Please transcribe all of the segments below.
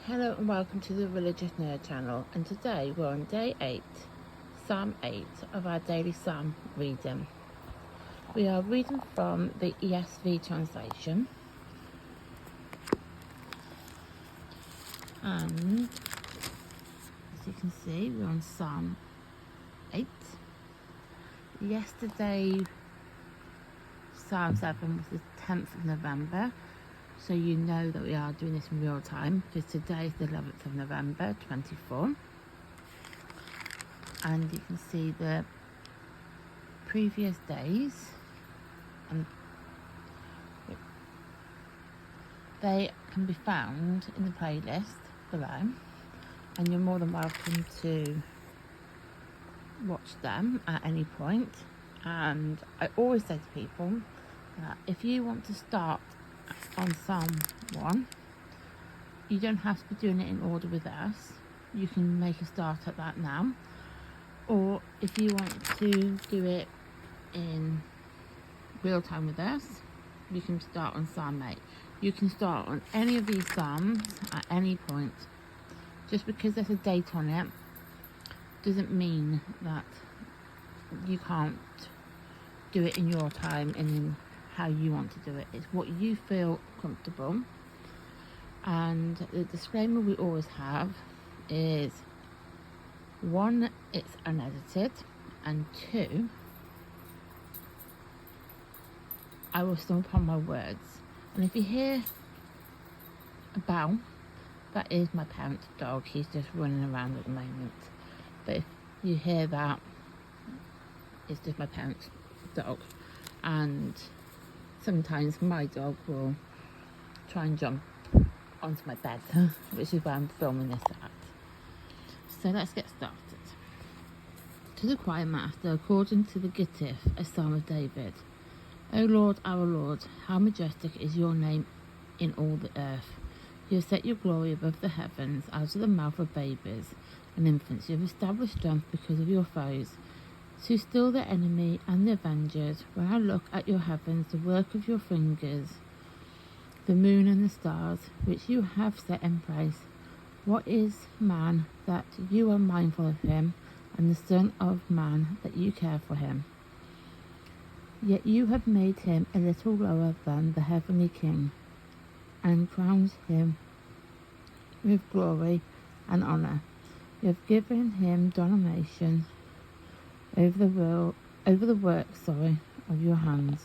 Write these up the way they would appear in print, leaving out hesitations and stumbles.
Hello and welcome to the Religious Nerd channel, and today we're on day 8, Psalm 8 of our daily Psalm reading. We are reading from the ESV translation, and as you can see we're on Psalm 8. Yesterday Psalm 7 was the 10th of November, so you know that we are doing this in real time because today is the 11th of November 24. And you can see the previous days, and they can be found in the playlist below, and you're more than welcome to watch them at any point. And I always say to people that if you want to start on Psalm 1, you don't have to be doing it in order with us. You can make a start at that now, or if you want to do it in real time with us, you can start on Psalm 8. You can start on any of these Psalms at any point. Just because there's a date on it doesn't mean that you can't do it in your time and in how you want to do it. It's what you feel comfortable. And the disclaimer we always have is 1, it's unedited, and 2, I will stump upon my words. And if you hear a bell, that is my parents' dog. He's just running around at the moment. But if you hear that, it's just my parents' dog. And sometimes my dog will try and jump onto my bed, which is why I'm filming this at. So let's get started. To the choir master, according to the Gittith, a psalm of David. O Lord, our Lord, how majestic is your name in all the earth. You have set your glory above the heavens. Out of the mouth of babies and infants you have established strength because of your foes, to still the enemy and the avengers. When I look at your heavens, the work of your fingers, the moon and the stars, which you have set in place. What is man that you are mindful of him, and the son of man that you care for him? Yet you have made him a little lower than the heavenly King, and crowned him with glory and honour. You have given him domination over the work of your hands.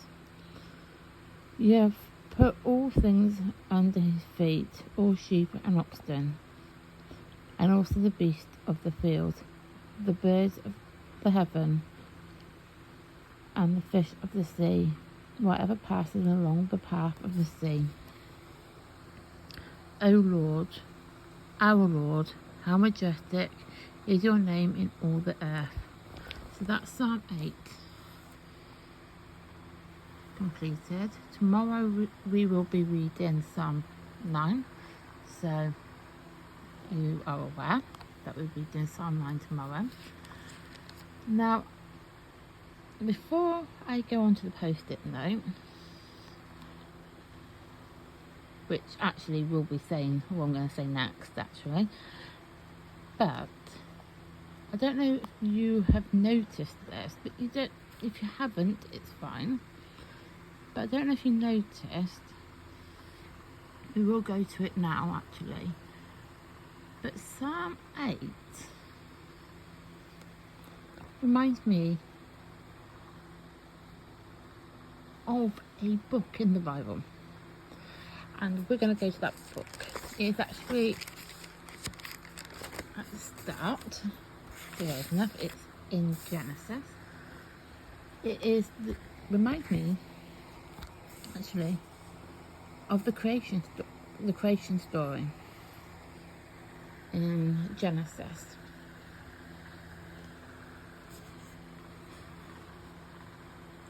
You have put all things under his feet, all sheep and oxen, and also the beasts of the field, the birds of the heaven, and the fish of the sea, whatever passes along the path of the sea. O Lord, our Lord, how majestic is your name in all the earth. So that's Psalm 8 completed. Tomorrow we will be reading Psalm 9, so you are aware that we'll be doing Psalm 9 tomorrow. Now, before I go on to the post-it note, which actually will be saying what I'm going to say next, actually, but I don't know if you have noticed this, but you don't. If you haven't, it's fine. But I don't know if you noticed. We will go to it now, actually. But Psalm 8 reminds me of a book in the Bible, and we're going to go to that book. It's actually at the start. Enough. It's in Genesis. It reminds me actually of the creation story in Genesis.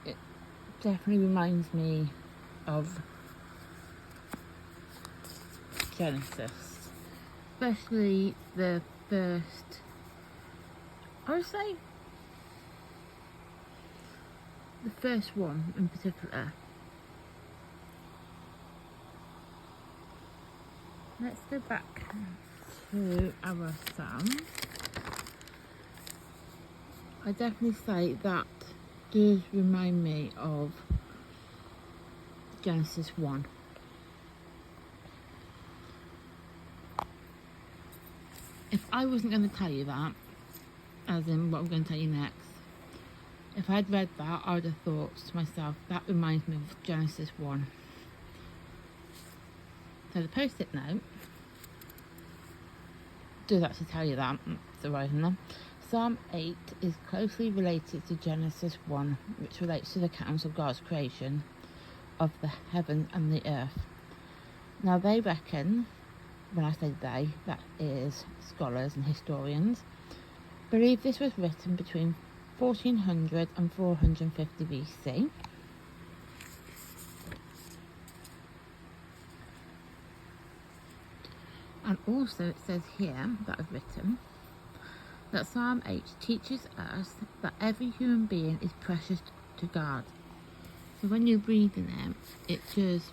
It definitely reminds me of Genesis, especially the first, I would say the first one in particular. let's go back to our psalm. I definitely say that does remind me of Genesis 1. If I wasn't going to tell you that, as in what I'm going to tell you next, if I'd read that, I would have thought to myself, that reminds me of Genesis 1. So the post-it note does actually tell you that, surprisingly. Psalm 8 is closely related to Genesis 1, which relates to the accounts of God's creation of the heaven and the earth. Now they reckon, when I say they, that is scholars and historians, believe this was written between 1400 and 450 BC. And also it says here that I've written that Psalm 8 teaches us that every human being is precious to God. So when you're reading it does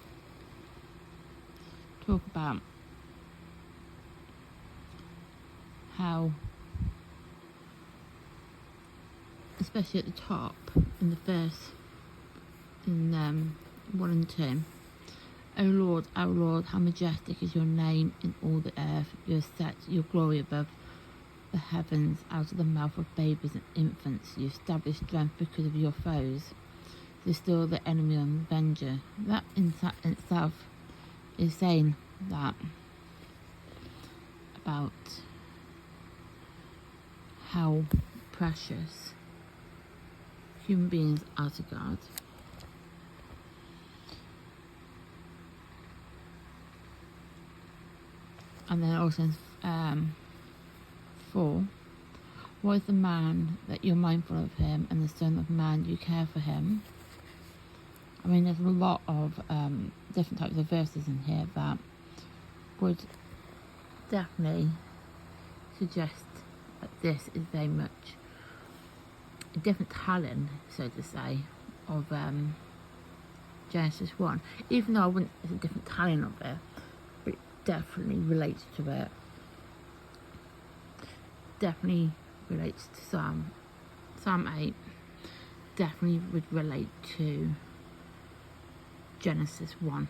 talk about how, especially at the top, in the verse, in 1 and 2, O Lord, our Lord, how majestic is your name in all the earth. You have set your glory above the heavens. Out of the mouth of babies and infants you establish strength because of your foes, to restore the enemy and avenger. That in itself is saying that about how precious human beings are to God. And then also 4, what is the man that you're mindful of him, and the son of man you care for him? I mean, there's a lot of different types of verses in here that would definitely suggest that this is very much a different telling, so to say, of Genesis 1. Even though I wouldn't, it's a different telling of it, but it definitely relates to it. Definitely relates to Psalm 8. Definitely would relate to Genesis 1.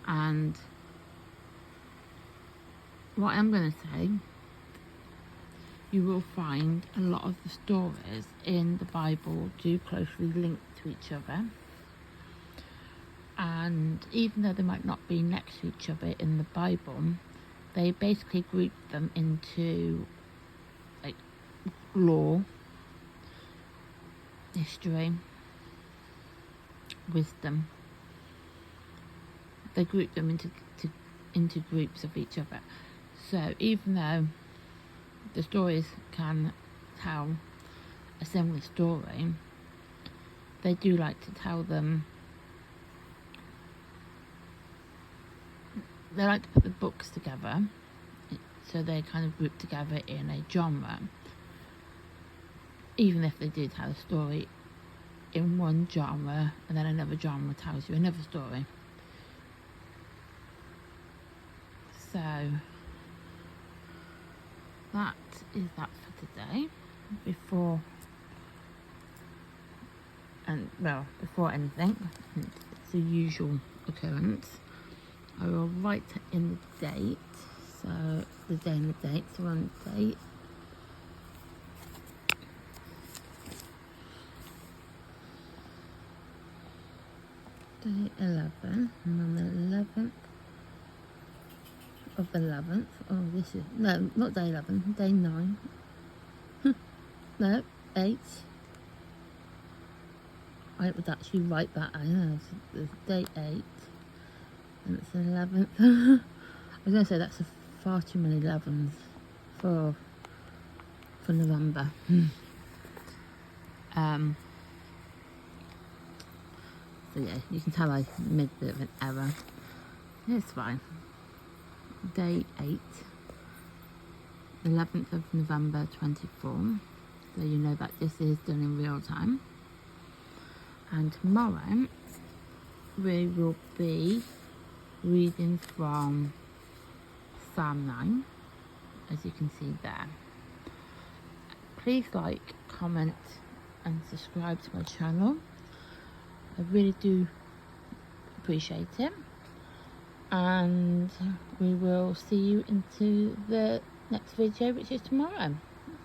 And what I'm going to say, you will find a lot of the stories in the Bible do closely link to each other. And even though they might not be next to each other in the Bible, they basically group them into like law, history, wisdom. They group them into groups of each other. So even though the stories can tell a similar story, they do like to tell them, they like to put the books together, so they're kind of grouped together in a genre, even if they do tell a story in one genre and then another genre tells you another story. So that is that for today. Before anything, it's a usual occurrence, I will write in the date, so the day and the date, so on the date, day 11, and on the 11th of the 11th, oh this is, no, not day 11, day 9, no, 8, I would actually write that out, it's day 8, and it's the 11th, I was going to say that's far too many 11s for November. So yeah, you can tell I made a bit of an error. It's fine. Day 8, 11th of November 24. So you know that this is done in real time. And tomorrow we will be reading from Psalm 9, as you can see there. Please like, comment and subscribe to my channel. I really do appreciate it. And we will see you into the next video, which is tomorrow.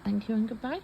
Thank you and goodbye.